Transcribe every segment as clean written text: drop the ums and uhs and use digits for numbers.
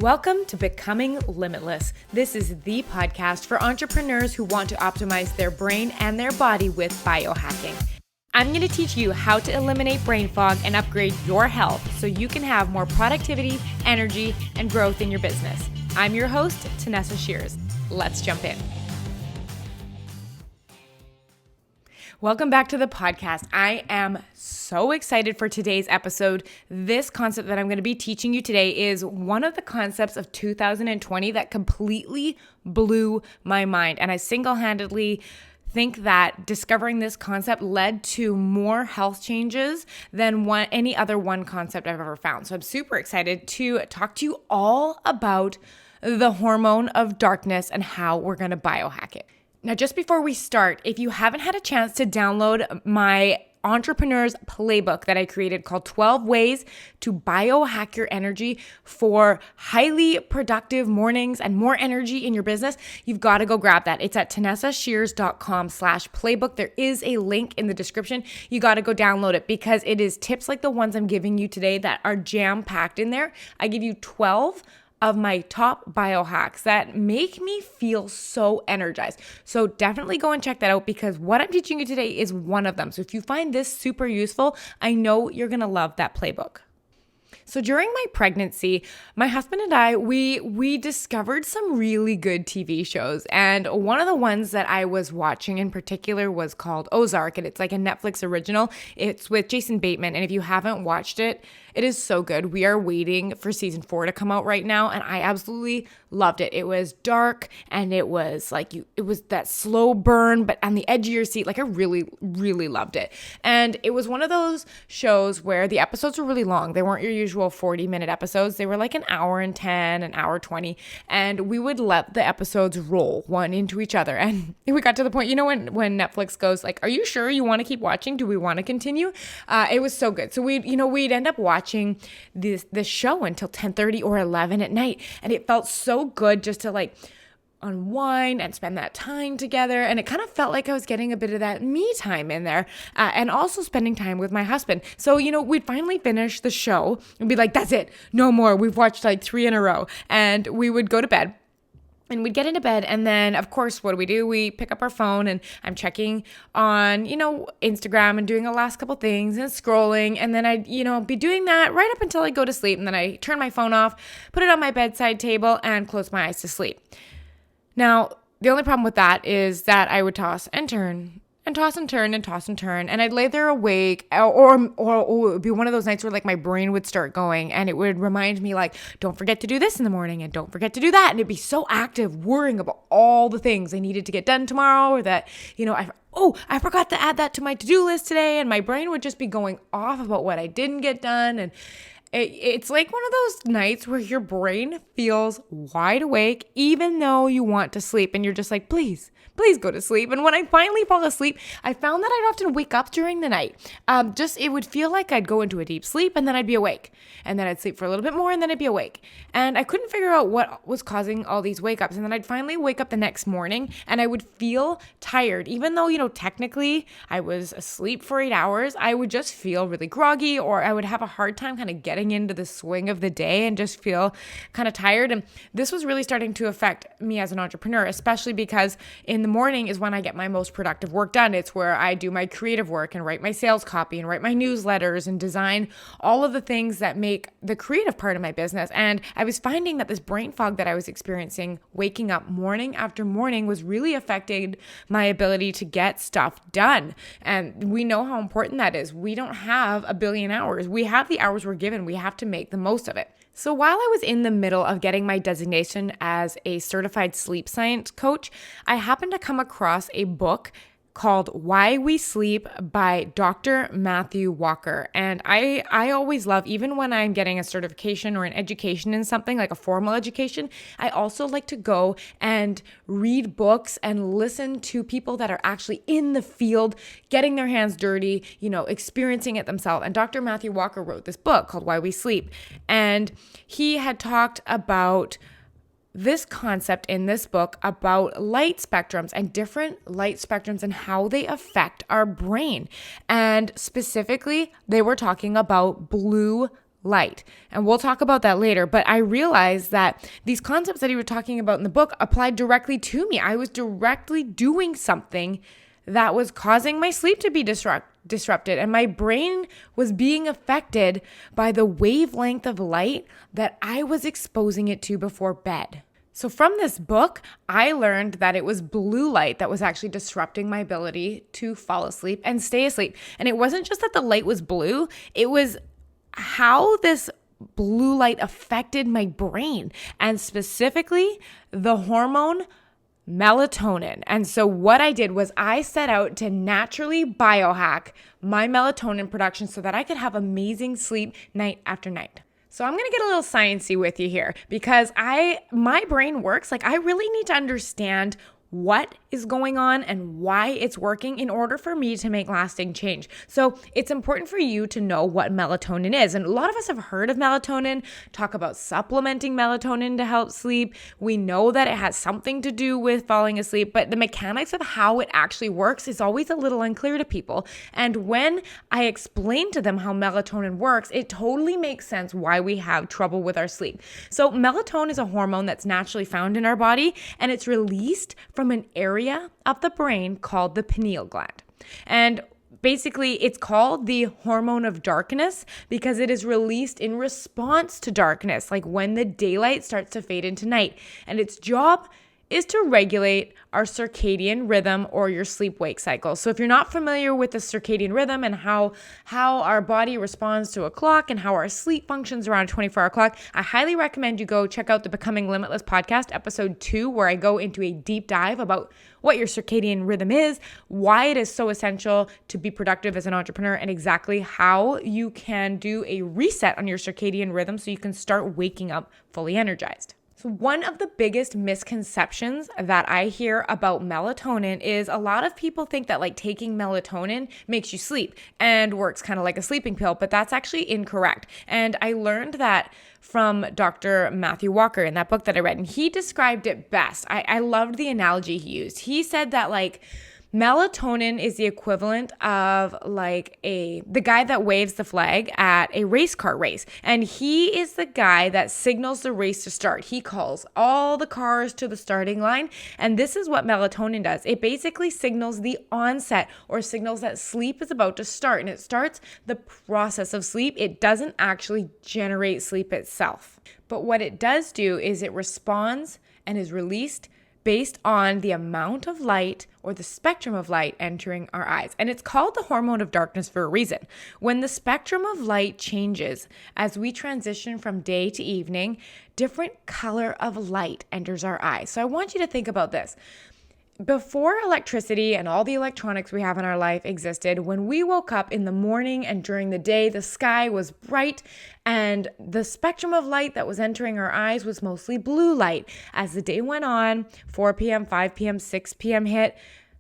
Welcome to Becoming Limitless. This is the podcast for entrepreneurs who want to optimize their brain and their body with biohacking. I'm going to teach you how to eliminate brain fog and upgrade your health so you can have more productivity, energy, and growth in your business. I'm your host, Tanessa Shears. Let's jump in. Welcome back to the podcast. I am so excited for today's episode. This concept that I'm going to be teaching you today is one of the concepts of 2020 that completely blew my mind. And I single-handedly think that discovering this concept led to more health changes than any other one concept I've ever found. So I'm super excited to talk to you all about the hormone of darkness and how we're going to biohack it. Now, just before we start, if you haven't had a chance to download my Entrepreneur's Playbook that I created called 12 Ways to Biohack Your Energy for highly productive mornings and more energy in your business, you've got to go grab that. It's at tanessashears.com/playbook. There is a link in the description. You got to go download it because it is tips like the ones I'm giving you today that are jam-packed in there. I give you 12 of my top biohacks that make me feel so energized. So definitely go and check that out because what I'm teaching you today is one of them. So if you find this super useful, I know you're going to love that playbook. So during my pregnancy, my husband and I, we discovered some really good TV shows. And one of the ones that I was watching in particular was called Ozark. And it's like a Netflix original. It's with Jason Bateman. And if you haven't watched it, it is so good. We are waiting for season 4 to come out right now. And I absolutely loved it. It was dark and it was like it was that slow burn, but on the edge of your seat. Like I really, really loved it. And it was one of those shows where the episodes were really long. They weren't your usual 40-minute episodes. They were like an hour and 10, an hour 20. And we would let the episodes roll one into each other. And we got to the point, when Netflix goes like, are you sure you want to keep watching? Do we want to continue? It was so good. So we'd end up watching this show until 10:30 or 11 at night. And it felt so good just to like unwind and spend that time together. And it kind of felt like I was getting a bit of that me time in there and also spending time with my husband. So, we'd finally finish the show and be like, that's it. No more. We've watched like 3 in a row. And we would go to bed. And we'd get into bed and then, of course, what do? We pick up our phone and I'm checking on, Instagram and doing the last couple things and scrolling. And then I'd, be doing that right up until I go to sleep. And then I turn my phone off, put it on my bedside table and close my eyes to sleep. Now, the only problem with that is that I would toss and turn and toss and turn and toss and turn. And I'd lay there awake or it would be one of those nights where like my brain would start going and it would remind me like, don't forget to do this in the morning and don't forget to do that. And it'd be so active worrying about all the things I needed to get done tomorrow or that, I forgot to add that to my to-do list today. And my brain would just be going off about what I didn't get done. And it's like one of those nights where your brain feels wide awake, even though you want to sleep and you're just like, please go to sleep. And when I finally fall asleep, I found that I'd often wake up during the night. It would feel like I'd go into a deep sleep and then I'd be awake and then I'd sleep for a little bit more and then I'd be awake. And I couldn't figure out what was causing all these wake ups. And then I'd finally wake up the next morning and I would feel tired, even though, technically I was asleep for 8 hours. I would just feel really groggy or I would have a hard time kind of getting into the swing of the day and just feel kind of tired. And this was really starting to affect me as an entrepreneur, especially because in the morning is when I get my most productive work done. It's where I do my creative work and write my sales copy and write my newsletters and design all of the things that make the creative part of my business. And I was finding that this brain fog that I was experiencing waking up morning after morning was really affecting my ability to get stuff done. And we know how important that is. We don't have a billion hours. We have the hours we're given. We have to make the most of it. So while I was in the middle of getting my designation as a certified sleep science coach, I happened to come across a book called Why We Sleep by Dr. Matthew Walker. And I always love, even when I'm getting a certification or an education in something like a formal education, I also like to go and read books and listen to people that are actually in the field, getting their hands dirty, experiencing it themselves. And Dr. Matthew Walker wrote this book called Why We Sleep. And he had talked about this concept in this book about light spectrums and different light spectrums and how they affect our brain. And specifically, they were talking about blue light. And we'll talk about that later. But I realized that these concepts that he was talking about in the book applied directly to me. I was directly doing something that was causing my sleep to be disrupted. And my brain was being affected by the wavelength of light that I was exposing it to before bed. So from this book, I learned that it was blue light that was actually disrupting my ability to fall asleep and stay asleep. And it wasn't just that the light was blue, it was how this blue light affected my brain, and specifically the hormone melatonin. And so what I did was I set out to naturally biohack my melatonin production so that I could have amazing sleep night after night. So I'm going to get a little sciencey with you here because my brain works like I really need to understand what is going on and why it's working in order for me to make lasting change. So it's important for you to know what melatonin is. And a lot of us have heard of melatonin, talk about supplementing melatonin to help sleep. We know that it has something to do with falling asleep, but the mechanics of how it actually works is always a little unclear to people. And when I explain to them how melatonin works, it totally makes sense why we have trouble with our sleep. So melatonin is a hormone that's naturally found in our body, and it's released from an area of the brain called the pineal gland. And basically, it's called the hormone of darkness because it is released in response to darkness, like when the daylight starts to fade into night. And its job is to regulate our circadian rhythm or your sleep-wake cycle. So if you're not familiar with the circadian rhythm and how our body responds to a clock and how our sleep functions around a 24-hour clock, I highly recommend you go check out the Becoming Limitless podcast, episode 2, where I go into a deep dive about what your circadian rhythm is, why it is so essential to be productive as an entrepreneur, and exactly how you can do a reset on your circadian rhythm so you can start waking up fully energized. So one of the biggest misconceptions that I hear about melatonin is a lot of people think that like taking melatonin makes you sleep and works kind of like a sleeping pill, but that's actually incorrect. And I learned that from Dr. Matthew Walker in that book that I read, and he described it best. I loved the analogy he used. He said that like melatonin is the equivalent of like the guy that waves the flag at a race car race. And he is the guy that signals the race to start. He calls all the cars to the starting line. And this is what melatonin does. It basically signals the onset or signals that sleep is about to start. And it starts the process of sleep. It doesn't actually generate sleep itself. But what it does do is it responds and is released based on the amount of light or the spectrum of light entering our eyes. And it's called the hormone of darkness for a reason. When the spectrum of light changes as we transition from day to evening, different color of light enters our eyes. So I want you to think about this. Before electricity and all the electronics we have in our life existed, when we woke up in the morning and during the day, the sky was bright and the spectrum of light that was entering our eyes was mostly blue light. As the day went on, 4 p.m., 5 p.m., 6 p.m. hit,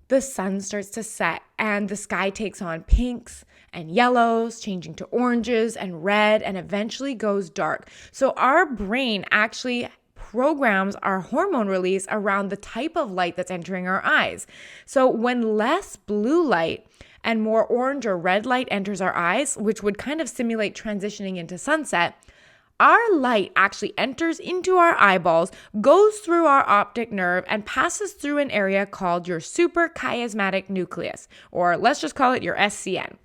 the sun starts to set and the sky takes on pinks and yellows, changing to oranges and red, and eventually goes dark. So our brain actually programs our hormone release around the type of light that's entering our eyes. So when less blue light and more orange or red light enters our eyes, which would kind of simulate transitioning into sunset, our light actually enters into our eyeballs, goes through our optic nerve, and passes through an area called your suprachiasmatic nucleus, or let's just call it your SCN.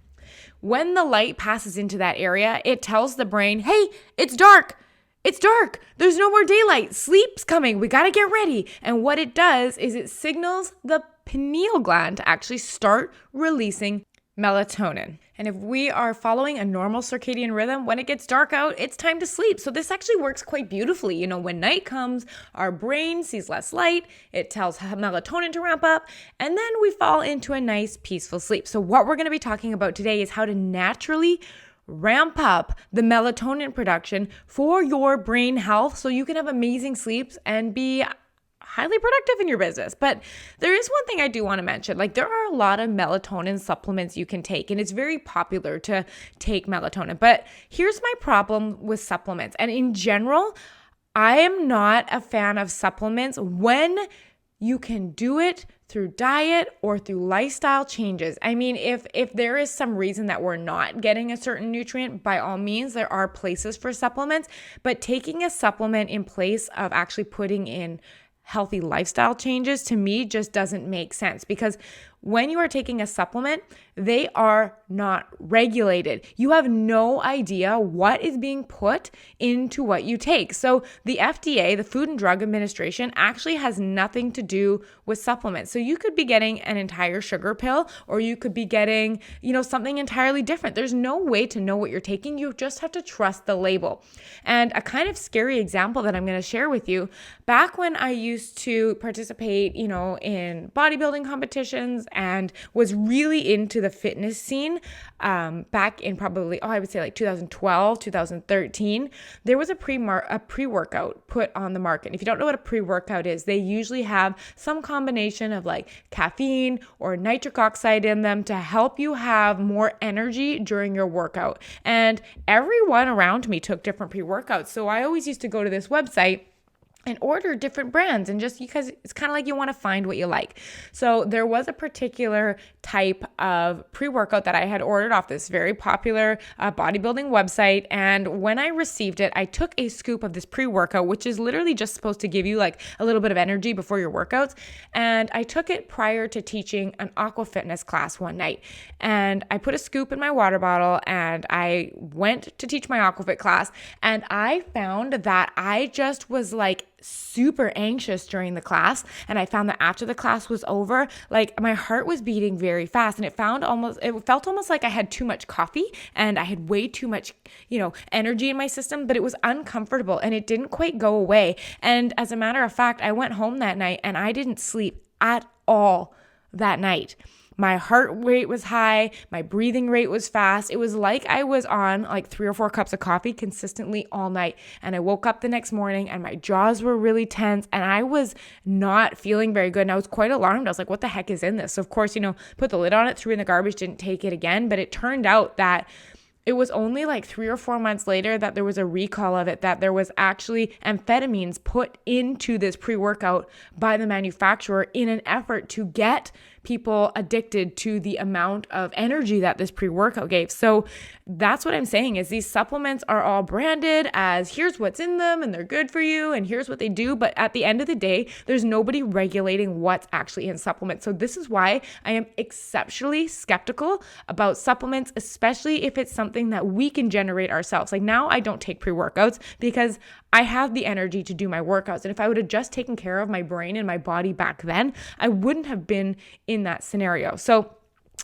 When the light passes into that area, it tells the brain, hey, it's dark. It's dark. There's no more daylight. Sleep's coming. We got to get ready. And what it does is it signals the pineal gland to actually start releasing melatonin. And if we are following a normal circadian rhythm, when it gets dark out, it's time to sleep. So this actually works quite beautifully. You know, when night comes, our brain sees less light. It tells melatonin to ramp up, and then we fall into a nice, peaceful sleep. So what we're going to be talking about today is how to naturally ramp up the melatonin production for your brain health so you can have amazing sleeps and be highly productive in your business. But there is one thing I do want to mention. Like, there are a lot of melatonin supplements you can take, and it's very popular to take melatonin. But here's my problem with supplements. And in general, I am not a fan of supplements when you can do it through diet or through lifestyle changes. I mean, if there is some reason that we're not getting a certain nutrient, by all means, there are places for supplements, but taking a supplement in place of actually putting in healthy lifestyle changes to me just doesn't make sense, because when you are taking a supplement, they are not regulated. You have no idea what is being put into what you take. So the FDA, the Food and Drug Administration, actually has nothing to do with supplements. So you could be getting an entire sugar pill, or you could be getting, something entirely different. There's no way to know what you're taking. You just have to trust the label. And a kind of scary example that I'm going to share with you, back when I used to participate, in bodybuilding competitions and was really into the fitness scene, back in probably, I would say like 2012, 2013, there was a pre-workout put on the market. And if you don't know what a pre-workout is, they usually have some combination of like caffeine or nitric oxide in them to help you have more energy during your workout. And everyone around me took different pre-workouts. So I always used to go to this website and order different brands, and just because it's kind of like you want to find what you like. So there was a particular type of pre-workout that I had ordered off this very popular bodybuilding website. And when I received it, I took a scoop of this pre-workout, which is literally just supposed to give you like a little bit of energy before your workouts. And I took it prior to teaching an aqua fitness class one night. And I put a scoop in my water bottle and I went to teach my aquafit class. And I found that I just was like super anxious during the class. And I found that after the class was over, like my heart was beating very fast, and it felt almost like I had too much coffee and I had way too much, energy in my system, but it was uncomfortable and it didn't quite go away. And as a matter of fact, I went home that night and I didn't sleep at all that night. My heart rate was high. My breathing rate was fast. It was like I was on like 3 or 4 cups of coffee consistently all night. And I woke up the next morning and my jaws were really tense and I was not feeling very good. And I was quite alarmed. I was like, what the heck is in this? So of course, put the lid on it, threw it in the garbage, didn't take it again. But it turned out that it was only like 3 or 4 months later that there was a recall of it, that there was actually amphetamines put into this pre-workout by the manufacturer in an effort to get people addicted to the amount of energy that this pre-workout gave. So that's what I'm saying, is these supplements are all branded as here's what's in them and they're good for you and here's what they do. But at the end of the day, there's nobody regulating what's actually in supplements. So this is why I am exceptionally skeptical about supplements, especially if it's something that we can generate ourselves. Like now I don't take pre-workouts because I have the energy to do my workouts. And if I would have just taken care of my brain and my body back then, I wouldn't have been in that scenario. So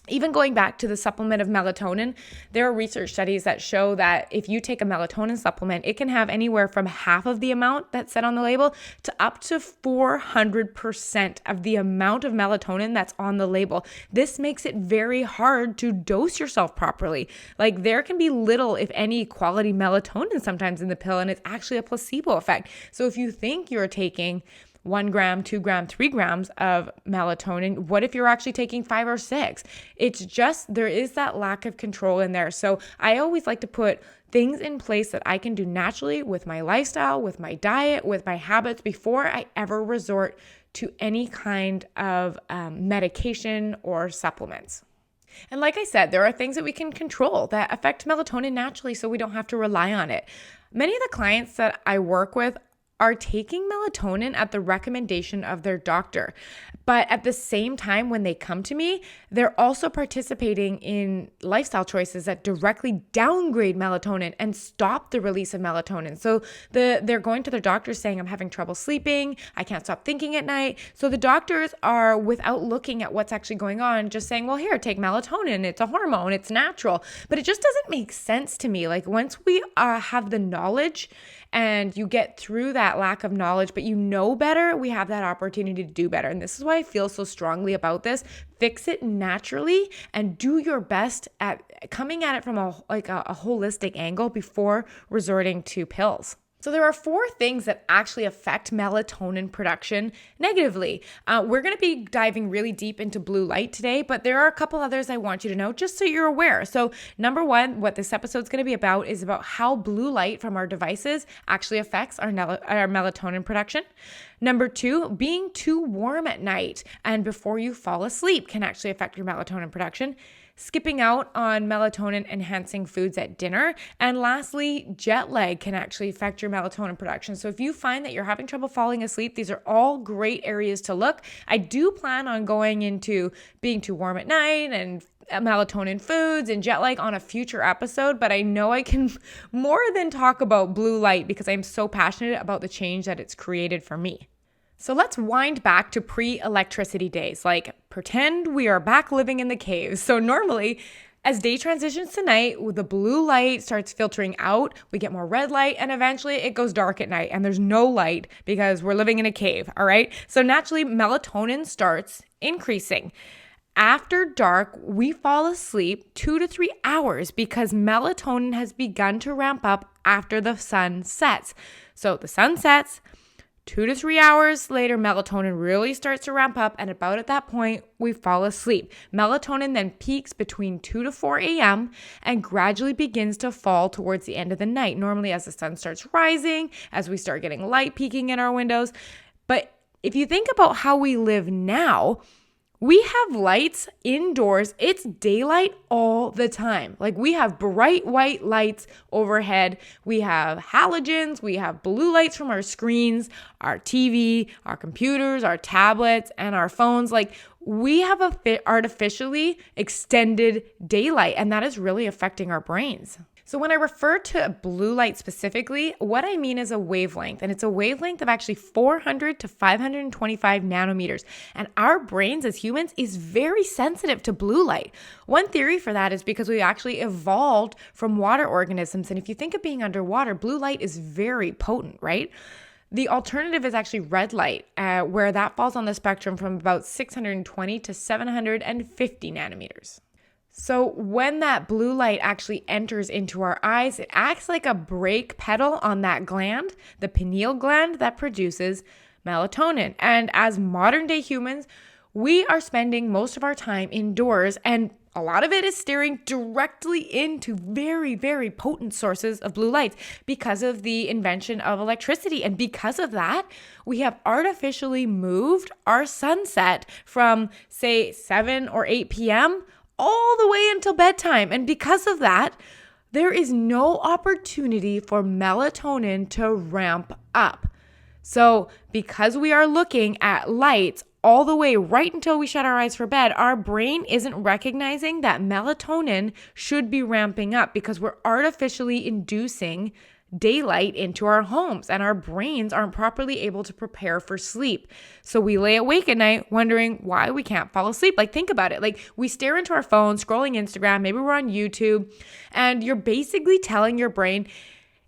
even going back to the supplement of melatonin, there are research studies that show that if you take a melatonin supplement, it can have anywhere from half of the amount that's said on the label to up to 400% of the amount of melatonin that's on the label. This makes it very hard to dose yourself properly. Like there can be little, if any, quality melatonin sometimes in the pill, and it's actually a placebo effect. So if you think you're taking 1 gram, 2 gram, 3 grams of melatonin, what if you're actually taking 5 or 6? It's just, there is that lack of control in there. So I always like to put things in place that I can do naturally with my lifestyle, with my diet, with my habits before I ever resort to any kind of medication or supplements. And like I said, there are things that we can control that affect melatonin naturally so we don't have to rely on it. Many of the clients that I work with are taking melatonin at the recommendation of their doctor. But at the same time, when they come to me, they're also participating in lifestyle choices that directly downgrade melatonin and stop the release of melatonin. So they're going to their doctor saying, I'm having trouble sleeping, I can't stop thinking at night. So the doctors are, without looking at what's actually going on, just saying, well, here, take melatonin. It's a hormone, it's natural. But it just doesn't make sense to me. Like once we have the knowledge and you get through that lack of knowledge, but you know better, we have that opportunity to do better. And this is why I feel so strongly about this. Fix it naturally and do your best at coming at it from a holistic angle before resorting to pills. So there are 4 things that actually affect melatonin production negatively. We're going to be diving really deep into blue light today, but there are a couple others I want you to know just so you're aware. So number 1, what this episode is going to be about is about how blue light from our devices actually affects our melatonin production. Number 2, being too warm at night and before you fall asleep can actually affect your melatonin production. Skipping out on melatonin enhancing foods at dinner. And lastly, jet lag can actually affect your melatonin production. So if you find that you're having trouble falling asleep, these are all great areas to look. I do plan on going into being too warm at night and melatonin foods and jet lag on a future episode, but I know I can more than talk about blue light because I'm so passionate about the change that it's created for me. So let's wind back to pre-electricity days, like pretend we are back living in the caves. So normally, as day transitions to night, the blue light starts filtering out, we get more red light, and eventually it goes dark at night and there's no light because we're living in a cave, all right? So naturally, melatonin starts increasing. After dark, we fall asleep 2 to 3 hours because melatonin has begun to ramp up after the sun sets. So the sun sets, 2 to 3 hours later, melatonin really starts to ramp up, and about at that point, we fall asleep. Melatonin then peaks between 2 to 4 a.m. and gradually begins to fall towards the end of the night, normally as the sun starts rising, as we start getting light peeking in our windows. But if you think about how we live now, we have lights indoors. It's daylight all the time. Like we have bright white lights overhead. We have halogens. We have blue lights from our screens, our TV, our computers, our tablets, and our phones. Like we have artificially extended daylight, and that is really affecting our brains. So when I refer to blue light specifically, what I mean is a wavelength, and it's a wavelength of actually 400 to 525 nanometers. And our brains as humans is very sensitive to blue light. One theory for that is because we actually evolved from water organisms. And if you think of being underwater, blue light is very potent, right? The alternative is actually red light, where that falls on the spectrum from about 620 to 750 nanometers. So when that blue light actually enters into our eyes, it acts like a brake pedal on that gland, the pineal gland that produces melatonin. And as modern day humans, we are spending most of our time indoors, and a lot of it is staring directly into very, very potent sources of blue lights because of the invention of electricity. And because of that, we have artificially moved our sunset from, say, 7 or 8 p.m. all the way until bedtime. And because of that, there is no opportunity for melatonin to ramp up. So because we are looking at lights all the way right until we shut our eyes for bed, our brain isn't recognizing that melatonin should be ramping up because we're artificially inducing daylight into our homes, and our brains aren't properly able to prepare for sleep. So we lay awake at night wondering why we can't fall asleep. Like, think about it. Like, we stare into our phone, scrolling Instagram, maybe we're on YouTube, and you're basically telling your brain,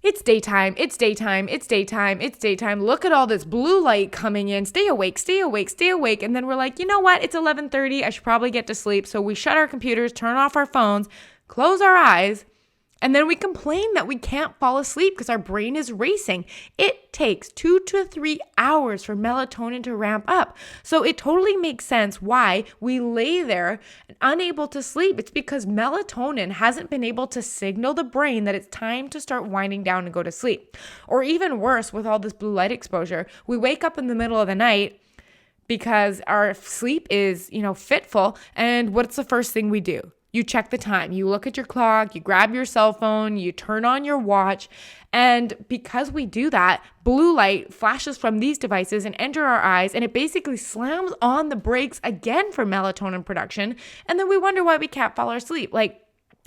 it's daytime, it's daytime, it's daytime, it's daytime. Look at all this blue light coming in. Stay awake, stay awake, stay awake. And then we're like, you know what? It's 11:30. I should probably get to sleep. So we shut our computers, turn off our phones, close our eyes, and then we complain that we can't fall asleep because our brain is racing. It takes 2 to 3 hours for melatonin to ramp up. So it totally makes sense why we lay there unable to sleep. It's because melatonin hasn't been able to signal the brain that it's time to start winding down and go to sleep. Or even worse, with all this blue light exposure, we wake up in the middle of the night because our sleep is, fitful. And what's the first thing we do? You check the time, you look at your clock, you grab your cell phone, you turn on your watch. And because we do that, blue light flashes from these devices and enter our eyes, and it basically slams on the brakes again for melatonin production. And then we wonder why we can't fall asleep. Like,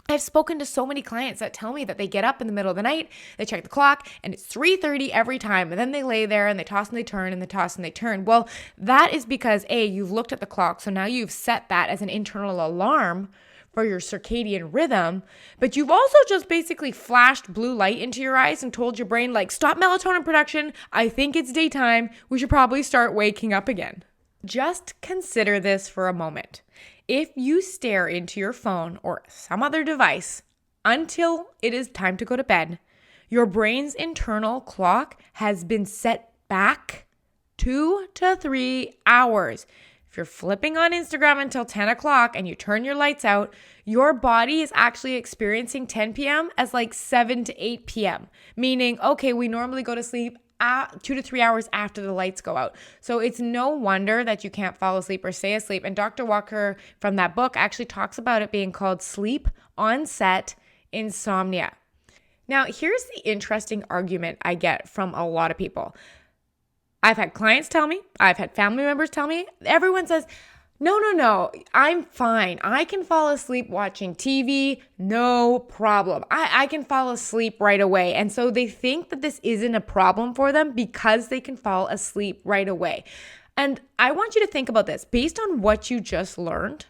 I've spoken to so many clients that tell me that they get up in the middle of the night, they check the clock, and it's 3:30 every time. And then they lay there and they toss and they turn and they toss and they turn. Well, that is because you've looked at the clock. So now you've set that as an internal alarm for your circadian rhythm, but you've also just basically flashed blue light into your eyes and told your brain, like, stop melatonin production. I think it's daytime. We should probably start waking up again. Just consider this for a moment. If you stare into your phone or some other device until it is time to go to bed, Your brain's internal clock has been set back 2 to 3 hours. If you're flipping on Instagram until 10 o'clock and you turn your lights out, your body is actually experiencing 10 p.m. as like 7 to 8 p.m., meaning, okay, we normally go to sleep 2 to 3 hours after the lights go out. So it's no wonder that you can't fall asleep or stay asleep. And Dr. Walker from that book actually talks about it being called sleep onset insomnia. Now, here's the interesting argument I get from a lot of people. I've had clients tell me, I've had family members tell me, everyone says, no, I'm fine. I can fall asleep watching TV, no problem. I can fall asleep right away. And so they think that this isn't a problem for them because they can fall asleep right away. And I want you to think about this. Based on what you just learned,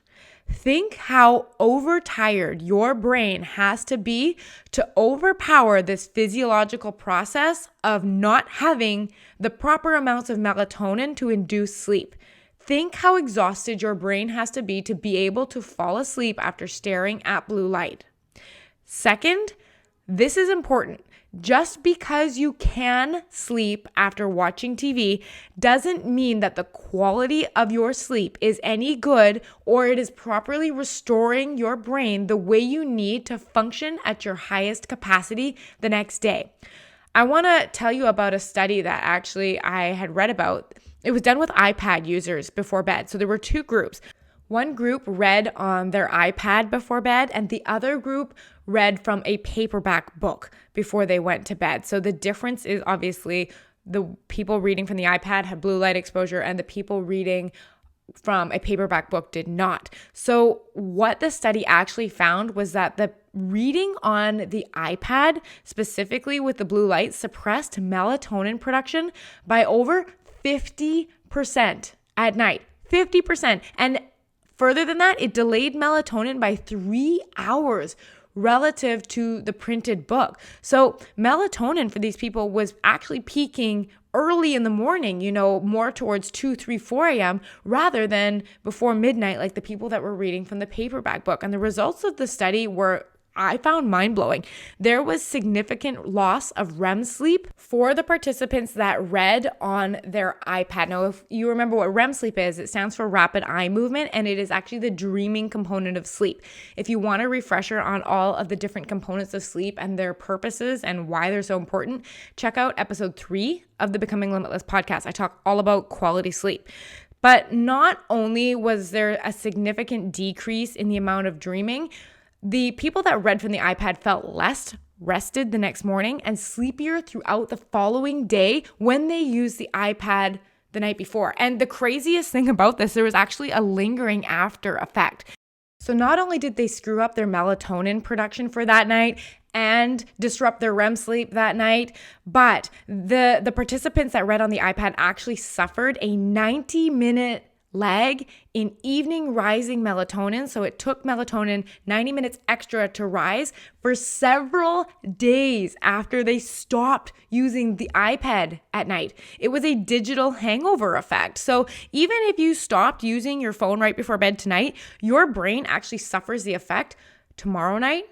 think how overtired your brain has to be to overpower this physiological process of not having the proper amounts of melatonin to induce sleep. Think how exhausted your brain has to be able to fall asleep after staring at blue light. Second, this is important. Just because you can sleep after watching TV doesn't mean that the quality of your sleep is any good or it is properly restoring your brain the way you need to function at your highest capacity the next day. I want to tell you about a study that actually I had read about. It was done with iPad users before bed. So there were two groups. One group read on their iPad before bed, and the other group read from a paperback book before they went to bed. So the difference is obviously the people reading from the iPad had blue light exposure, and the people reading from a paperback book did not. So what the study actually found was that the reading on the iPad, specifically with the blue light, suppressed melatonin production by over 50% at night. 50%. And further than that, it delayed melatonin by 3 hours relative to the printed book. So melatonin for these people was actually peaking early in the morning, more towards 2, 3, 4 a.m. rather than before midnight, like the people that were reading from the paperback book. And the results of the study were, I found, mind-blowing. There was significant loss of REM sleep for the participants that read on their iPad. Now, if you remember what REM sleep is, it stands for rapid eye movement, and it is actually the dreaming component of sleep. If you want a refresher on all of the different components of sleep and their purposes and why they're so important, check out episode 3 of the Becoming Limitless podcast. I talk all about quality sleep. But not only was there a significant decrease in the amount of dreaming, the people that read from the iPad felt less rested the next morning and sleepier throughout the following day when they used the iPad the night before. And the craziest thing about this, there was actually a lingering after effect. So not only did they screw up their melatonin production for that night and disrupt their REM sleep that night, but the participants that read on the iPad actually suffered a 90-minute lag in evening rising melatonin. So it took melatonin 90 minutes extra to rise for several days after they stopped using the iPad at night. It was a digital hangover effect. So even if you stopped using your phone right before bed tonight, your brain actually suffers the effect tomorrow night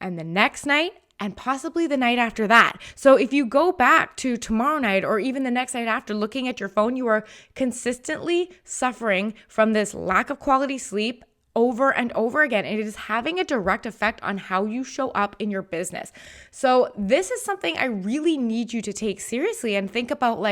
and the next night and possibly the night after that. So if you go back to tomorrow night or even the next night after looking at your phone, you are consistently suffering from this lack of quality sleep over and over again. And it is having a direct effect on how you show up in your business. So this is something I really need you to take seriously and think about,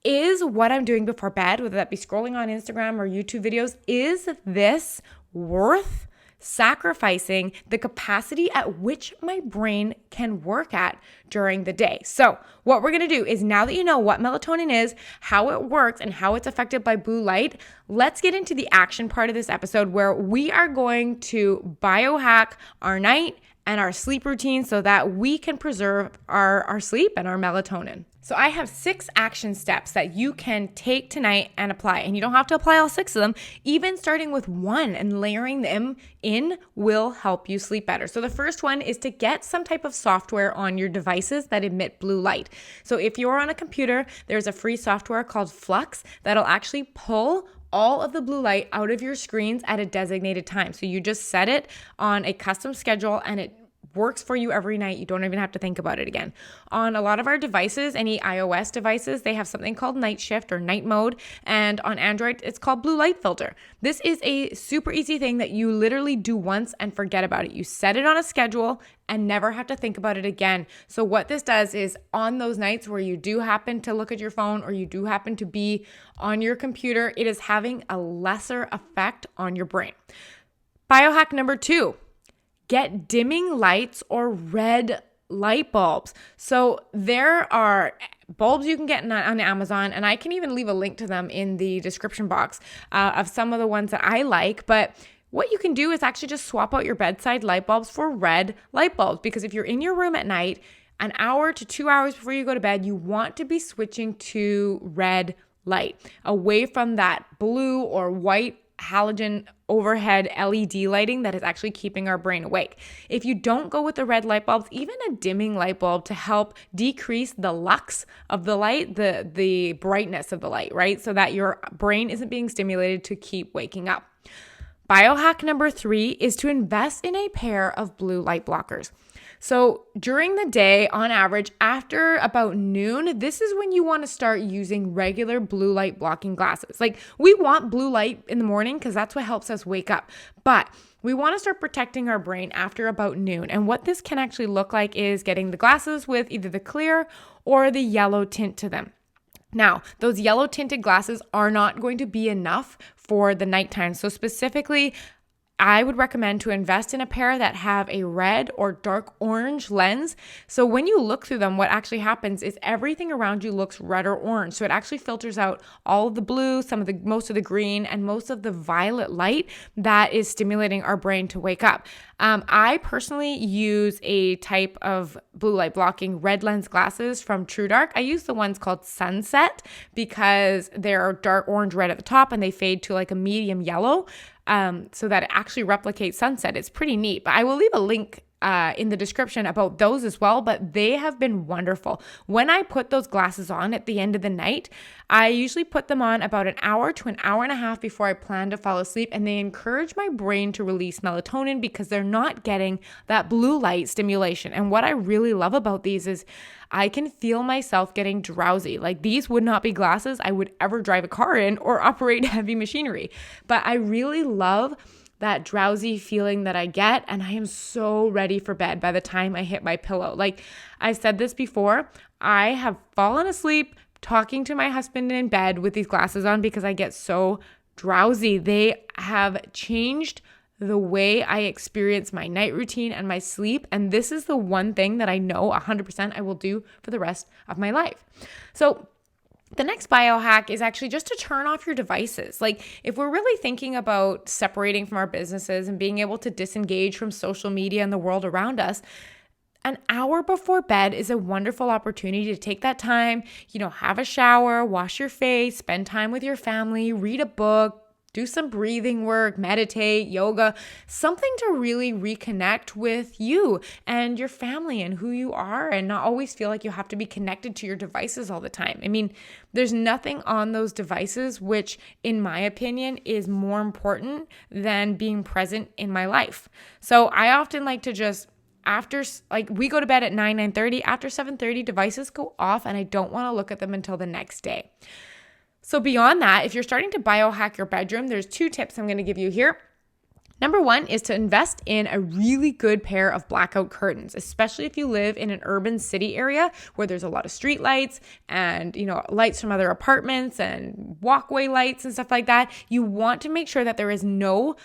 is what I'm doing before bed, whether that be scrolling on Instagram or YouTube videos, is this worth sacrificing the capacity at which my brain can work at during the day? So what we're going to do is, now that you know what melatonin is, how it works, and how it's affected by blue light, let's get into the action part of this episode where we are going to biohack our night and our sleep routine so that we can preserve our sleep and our melatonin. So I have 6 action steps that you can take tonight and apply. And you don't have to apply all 6 of them. Even starting with 1 and layering them in will help you sleep better. So the first one is to get some type of software on your devices that emit blue light. So if you're on a computer, there's a free software called Flux that'll actually pull all of the blue light out of your screens at a designated time. So you just set it on a custom schedule and it works for you every night. You don't even have to think about it again. On a lot of our devices, any iOS devices, they have something called night shift or night mode. And on Android, it's called blue light filter. This is a super easy thing that you literally do once and forget about it. You set it on a schedule and never have to think about it again. So what this does is on those nights where you do happen to look at your phone or you do happen to be on your computer, it is having a lesser effect on your brain. Biohack number 2, get dimming lights or red light bulbs. So there are bulbs you can get on Amazon, and I can even leave a link to them in the description box of some of the ones that I like. But what you can do is actually just swap out your bedside light bulbs for red light bulbs, because if you're in your room at night, an hour to 2 hours before you go to bed, you want to be switching to red light, away from that blue or white halogen overhead LED lighting that is actually keeping our brain awake. If you don't go with the red light bulbs, even a dimming light bulb to help decrease the lux of the light, the brightness of the light, right? So that your brain isn't being stimulated to keep waking up. Biohack number 3 is to invest in a pair of blue light blockers. So during the day, on average, after about noon, this is when you want to start using regular blue light blocking glasses. Like, we want blue light in the morning because that's what helps us wake up. But we want to start protecting our brain after about noon. And what this can actually look like is getting the glasses with either the clear or the yellow tint to them. Now, those yellow tinted glasses are not going to be enough for the nighttime. So specifically, I would recommend to invest in a pair that have a red or dark orange lens. So when you look through them, what actually happens is everything around you looks red or orange. So it actually filters out all of the blue, most of the green, and most of the violet light that is stimulating our brain to wake up. I personally use a type of blue light blocking red lens glasses from TrueDark. I use the ones called Sunset because they're dark orange red at the top and they fade to like a medium yellow. So that it actually replicates sunset. It's pretty neat, but I will leave a link in the description about those as well, but they have been wonderful. When I put those glasses on at the end of the night, I usually put them on about an hour to an hour and a half before I plan to fall asleep, and they encourage my brain to release melatonin because they're not getting that blue light stimulation. And what I really love about these is I can feel myself getting drowsy. Like, these would not be glasses I would ever drive a car in or operate heavy machinery, but I really love that drowsy feeling that I get, and I am so ready for bed by the time I hit my pillow. Like, I've said this before, I have fallen asleep talking to my husband in bed with these glasses on because I get so drowsy. They have changed the way I experience my night routine and my sleep, and this is the one thing that I know 100% I will do for the rest of my life. So the next biohack is actually just to turn off your devices. Like, if we're really thinking about separating from our businesses and being able to disengage from social media and the world around us, an hour before bed is a wonderful opportunity to take that time, have a shower, wash your face, spend time with your family, read a book, do some breathing work, meditate, yoga, something to really reconnect with you and your family and who you are, and not always feel like you have to be connected to your devices all the time. I mean, there's nothing on those devices which, in my opinion, is more important than being present in my life. So I often like to just, after, we go to bed at 9:30, after 7:30, devices go off and I don't want to look at them until the next day. So beyond that, if you're starting to biohack your bedroom, there's 2 tips I'm going to give you here. Number 1 is to invest in a really good pair of blackout curtains, especially if you live in an urban city area where there's a lot of street lights and, lights from other apartments and walkway lights and stuff like that. You want to make sure that there is no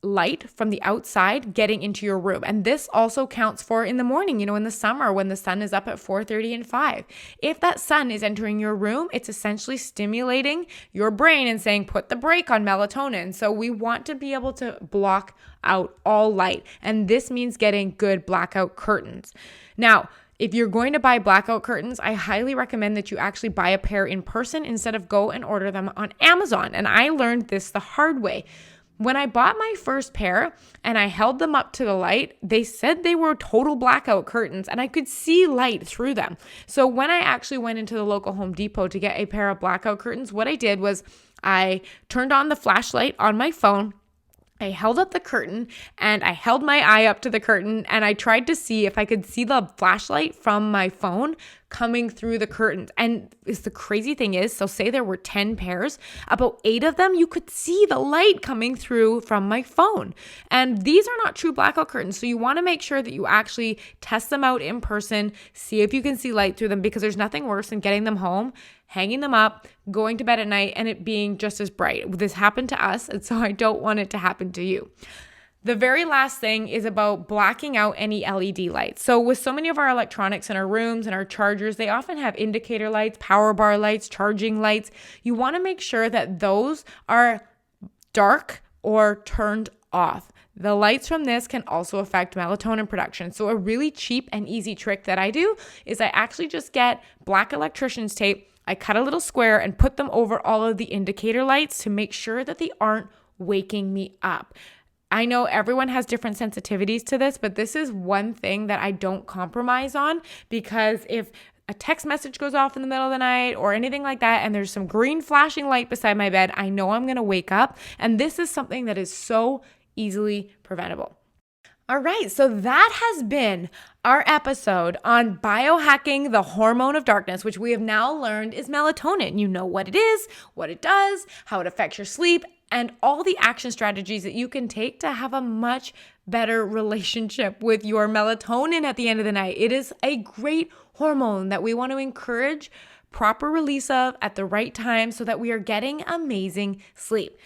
light from the outside getting into your room. And this also counts for in the morning, in the summer when the sun is up at 4:30 and 5. If that sun is entering your room, it's essentially stimulating your brain and saying, put the brake on melatonin. So we want to be able to block out all light. And this means getting good blackout curtains. Now, if you're going to buy blackout curtains, I highly recommend that you actually buy a pair in person instead of go and order them on Amazon. And I learned this the hard way. When I bought my first pair and I held them up to the light, they said they were total blackout curtains and I could see light through them. So when I actually went into the local Home Depot to get a pair of blackout curtains, what I did was I turned on the flashlight on my phone. I held up the curtain and I held my eye up to the curtain and I tried to see if I could see the flashlight from my phone coming through the curtains. And the crazy thing is, so say there were 10 pairs, about 8 of them, you could see the light coming through from my phone. And these are not true blackout curtains. So you want to make sure that you actually test them out in person, see if you can see light through them, because there's nothing worse than getting them home, hanging them up, going to bed at night, and it being just as bright. This happened to us, and so I don't want it to happen to you. The very last thing is about blacking out any LED lights. So with so many of our electronics in our rooms and our chargers, they often have indicator lights, power bar lights, charging lights. You want to make sure that those are dark or turned off. The lights from this can also affect melatonin production. So a really cheap and easy trick that I do is I actually just get black electrician's tape. I cut a little square and put them over all of the indicator lights to make sure that they aren't waking me up. I know everyone has different sensitivities to this, but this is one thing that I don't compromise on, because if a text message goes off in the middle of the night or anything like that, and there's some green flashing light beside my bed, I know I'm going to wake up. And this is something that is so easily preventable. All right, so that has been our episode on biohacking the hormone of darkness, which we have now learned is melatonin. You know what it is, what it does, how it affects your sleep, and all the action strategies that you can take to have a much better relationship with your melatonin at the end of the night. It is a great hormone that we want to encourage proper release of at the right time so that we are getting amazing sleep.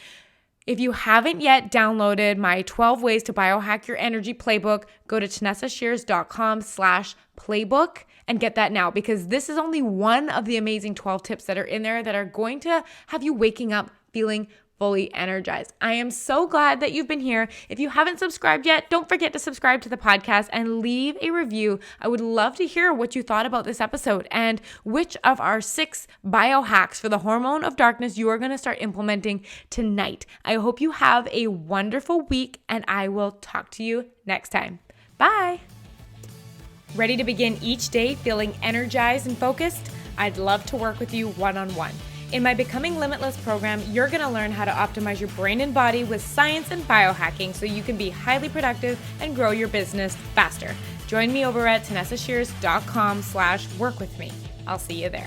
If you haven't yet downloaded my 12 ways to biohack your energy playbook, go to TanessaShears.com/playbook and get that now, because this is only one of the amazing 12 tips that are in there that are going to have you waking up feeling fully energized. I am so glad that you've been here. If you haven't subscribed yet, don't forget to subscribe to the podcast and leave a review. I would love to hear what you thought about this episode and which of our 6 biohacks for the hormone of darkness you are going to start implementing tonight. I hope you have a wonderful week, and I will talk to you next time. Bye. Ready to begin each day feeling energized and focused? I'd love to work with you one-on-one. In my Becoming Limitless program, you're going to learn how to optimize your brain and body with science and biohacking so you can be highly productive and grow your business faster. Join me over at TanessaShears.com/work with me. I'll see you there.